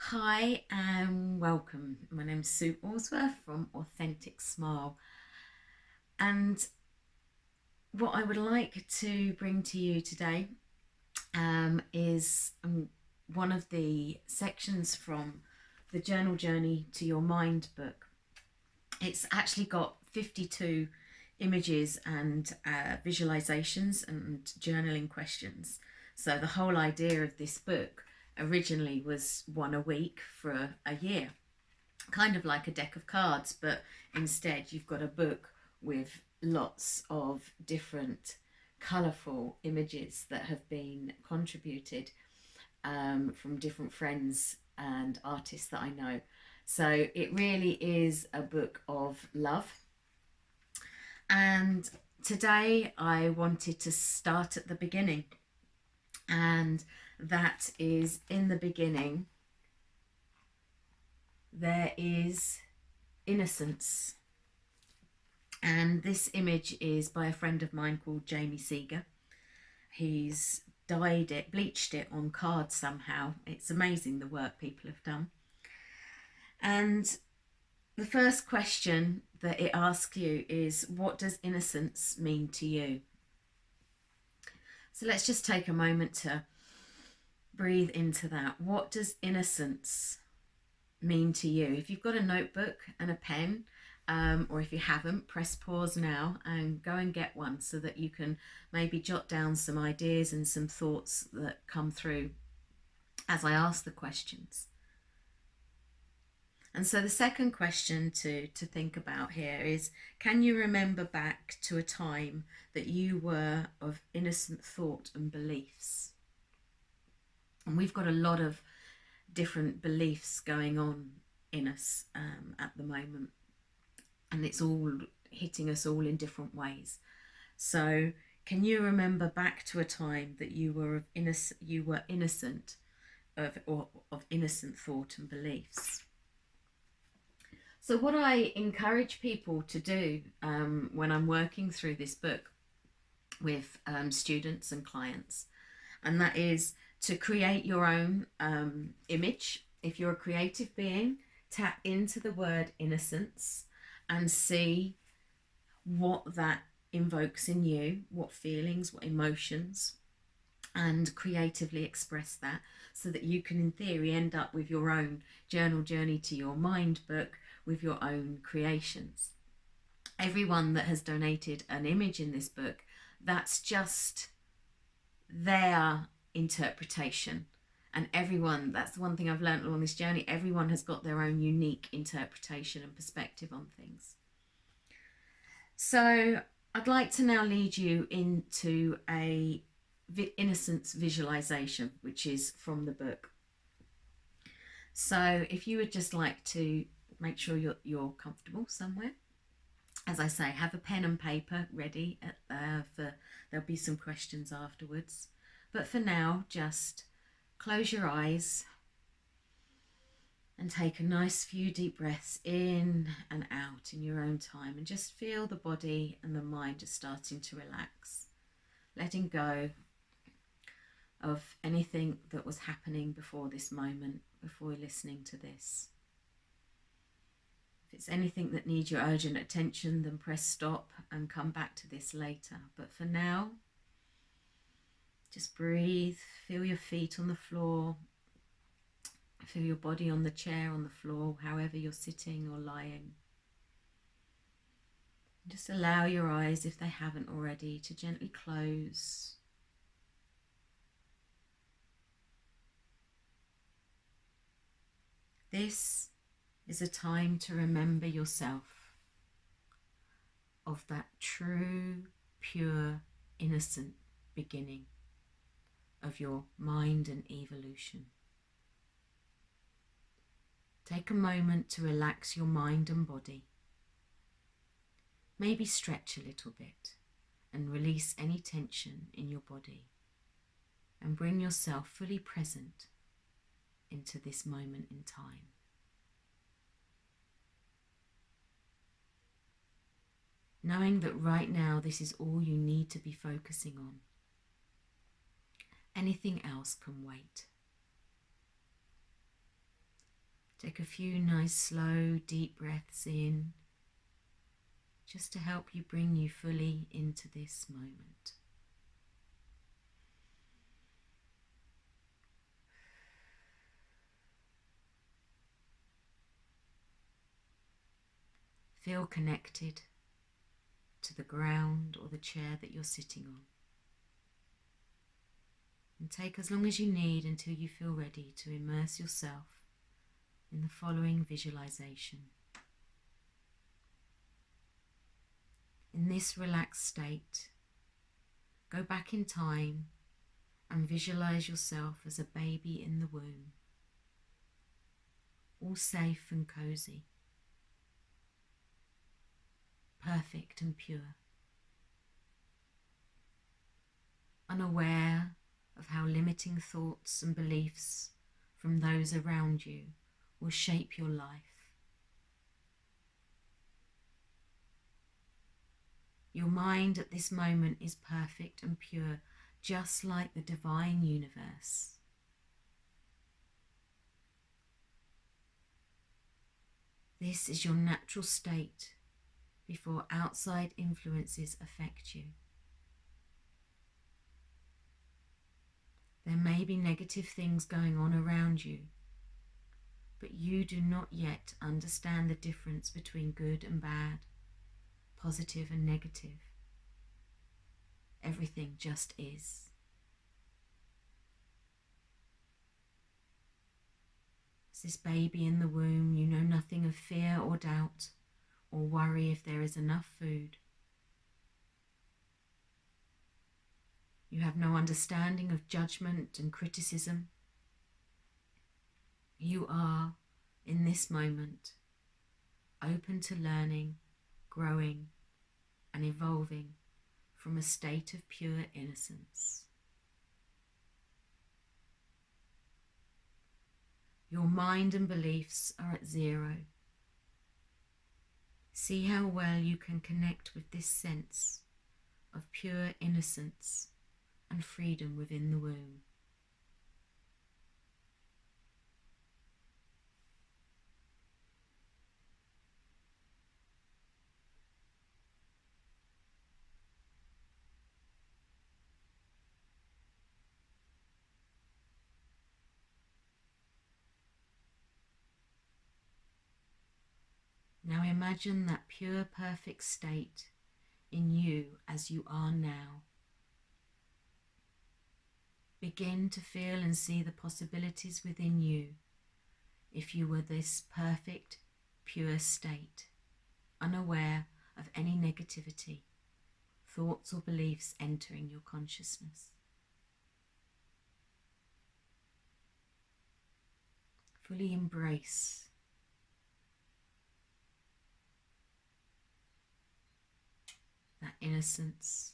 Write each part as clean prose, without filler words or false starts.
Hi and welcome. My name's Sue Allsworth from Authentic Smile. And what I would like to bring to you today is one of the sections from the Journal Journey to Your Mind book. It's actually got 52 images and visualizations and journaling questions. So the whole idea of this book originally was one a week for a year, kind of like a deck of cards, but instead you've got a book with lots of different colourful images that have been contributed from different friends and artists that I know. So it really is a book of love. And today I wanted to start at the beginning, and that is in the beginning there is innocence. And this image is by a friend of mine called Jamie Seeger. He's dyed it, bleached it on cards somehow. It's amazing the work people have done. And the first question that it asks you is, what does innocence mean to you? So let's just take a moment to breathe into that. What does innocence mean to you? If you've got a notebook and a pen, or if you haven't, press pause now and go and get one so that you can maybe jot down some ideas and some thoughts that come through as I ask the questions. And so the second question to think about here is, can you remember back to a time that you were of innocent thought and beliefs? And we've got a lot of different beliefs going on in us at the moment, and it's all hitting us all in different ways. So can you remember back to a time that you were innocent of innocent thought and beliefs? So what I encourage people to do when I'm working through this book with students and clients, and that is to create your own image. If you're a creative being, tap into the word innocence and see what that invokes in you, what feelings, what emotions, and creatively express that so that you can, in theory, end up with your own Journal Journey to Your Mind book with your own creations. Everyone that has donated an image in this book, that's just their interpretation. And everyone, that's the one thing I've learned along this journey, everyone has got their own unique interpretation and perspective on things. So I'd like to now lead you into a innocence visualization, which is from the book. So if you would just like to make sure you're comfortable somewhere, as I say, have a pen and paper ready there'll be some questions afterwards. But for now, just close your eyes and take a nice few deep breaths in and out in your own time, and just feel the body and the mind just starting to relax, letting go of anything that was happening before this moment, before listening to this. If it's anything that needs your urgent attention, then press stop and come back to this later. But for now, just breathe, feel your feet on the floor, feel your body on the chair, on the floor, however you're sitting or lying. Just allow your eyes, if they haven't already, to gently close. This is a time to remember yourself, of that true, pure, innocent beginning of your mind and evolution. Take a moment to relax your mind and body. Maybe stretch a little bit and release any tension in your body, and bring yourself fully present into this moment in time. Knowing that right now this is all you need to be focusing on. Anything else can wait. Take a few nice, slow, deep breaths in, just to help you bring you fully into this moment. Feel connected to the ground or the chair that you're sitting on. And take as long as you need until you feel ready to immerse yourself in the following visualization. In this relaxed state, go back in time and visualize yourself as a baby in the womb, all safe and cozy, perfect and pure, unaware of how limiting thoughts and beliefs from those around you will shape your life. Your mind at this moment is perfect and pure, just like the divine universe. This is your natural state before outside influences affect you. There may be negative things going on around you, but you do not yet understand the difference between good and bad, positive and negative. Everything just is. As this baby in the womb, you know nothing of fear or doubt, or worry if there is enough food. You have no understanding of judgment and criticism. You are, in this moment, open to learning, growing, and evolving from a state of pure innocence. Your mind and beliefs are at zero. See how well you can connect with this sense of pure innocence and freedom within the womb. Now imagine that pure, perfect state in you as you are now. Begin to feel and see the possibilities within you if you were this perfect, pure state, unaware of any negativity, thoughts or beliefs entering your consciousness. Fully embrace that innocence,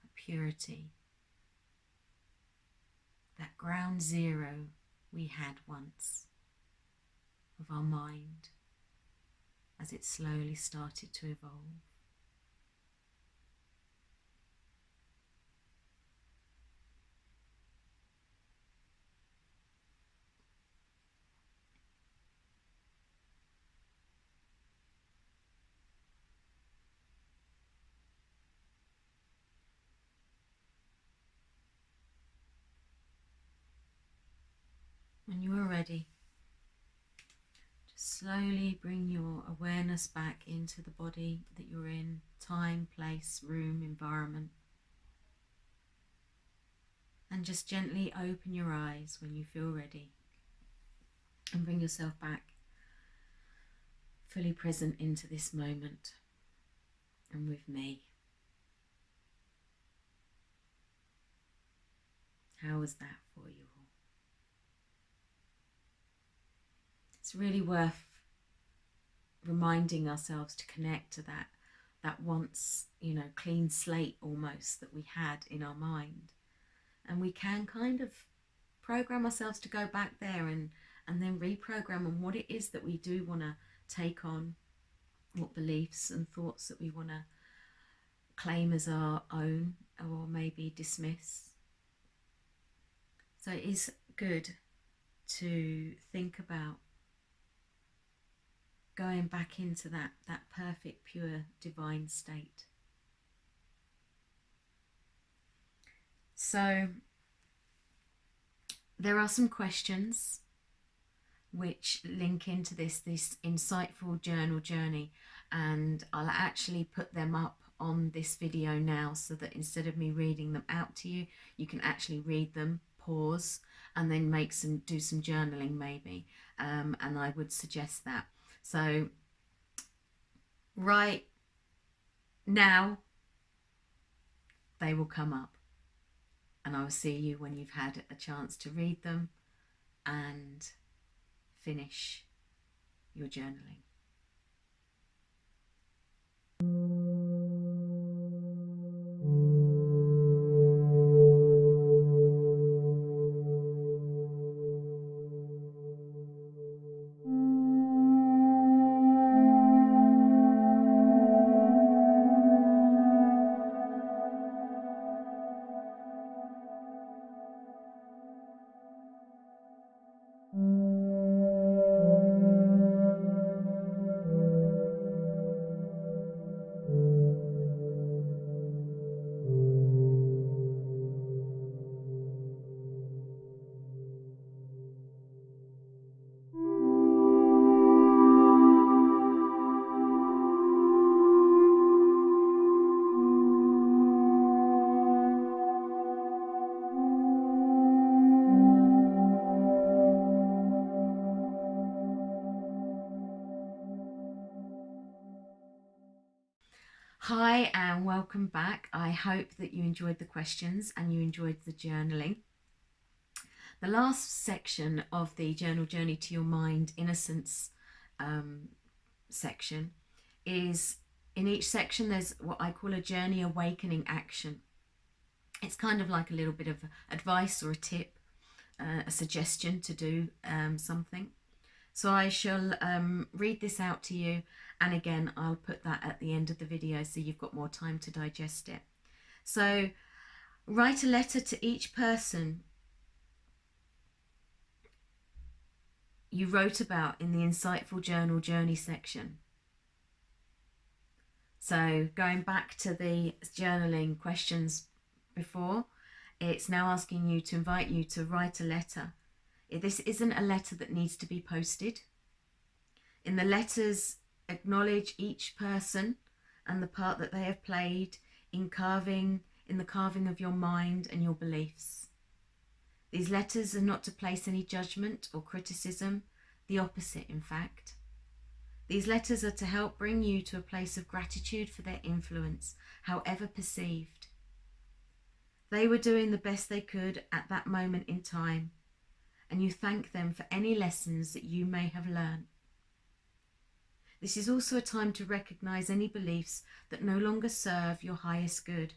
that purity, that ground zero we had once of our mind as it slowly started to evolve. When you are ready, just slowly bring your awareness back into the body that you're in, time, place, room, environment. And just gently open your eyes when you feel ready and bring yourself back fully present into this moment and with me. How was that for you all? It's really worth reminding ourselves to connect to that once, clean slate almost that we had in our mind. And we can kind of program ourselves to go back there and then reprogram on what it is that we do want to take on, what beliefs and thoughts that we want to claim as our own or maybe dismiss. So it is good to think about going back into that perfect, pure, divine state. So there are some questions which link into this insightful journal journey, and I'll actually put them up on this video now, so that instead of me reading them out to you, you can actually read them, pause, and then do some journaling maybe, and I would suggest that. So right now they will come up, and I will see you when you've had a chance to read them and finish your journaling. Hi and welcome back. I hope that you enjoyed the questions and you enjoyed the journaling. The last section of the Journal Journey to Your Mind Innocence section is, in each section there's what I call a journey awakening action. It's kind of like a little bit of advice or a tip, a suggestion to do something. So I shall read this out to you, and again I'll put that at the end of the video so you've got more time to digest it. So write a letter to each person you wrote about in the Insightful Journal Journey section. So going back to the journaling questions before, it's now asking you to invite you to write a letter. This isn't a letter that needs to be posted. In the letters, acknowledge each person and the part that they have played in the carving of your mind and your beliefs. These letters are not to place any judgment or criticism, the opposite, in fact. These letters are to help bring you to a place of gratitude for their influence, however perceived. They were doing the best they could at that moment in time, and you thank them for any lessons that you may have learned. This is also a time to recognize any beliefs that no longer serve your highest good,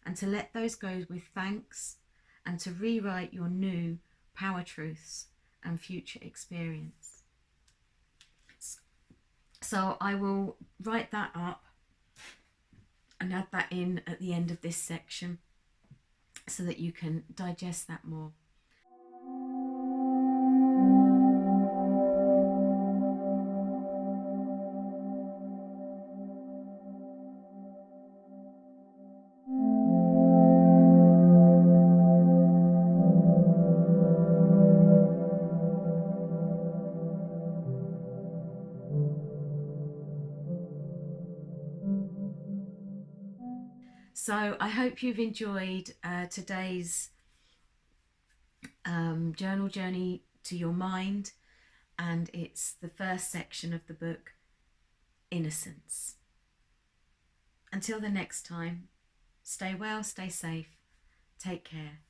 and to let those go with thanks, and to rewrite your new power truths and future experience. So I will write that up and add that in at the end of this section so that you can digest that more. So I hope you've enjoyed today's journal journey to your mind, and it's the first section of the book, Innocence. Until the next time, stay well, stay safe, take care.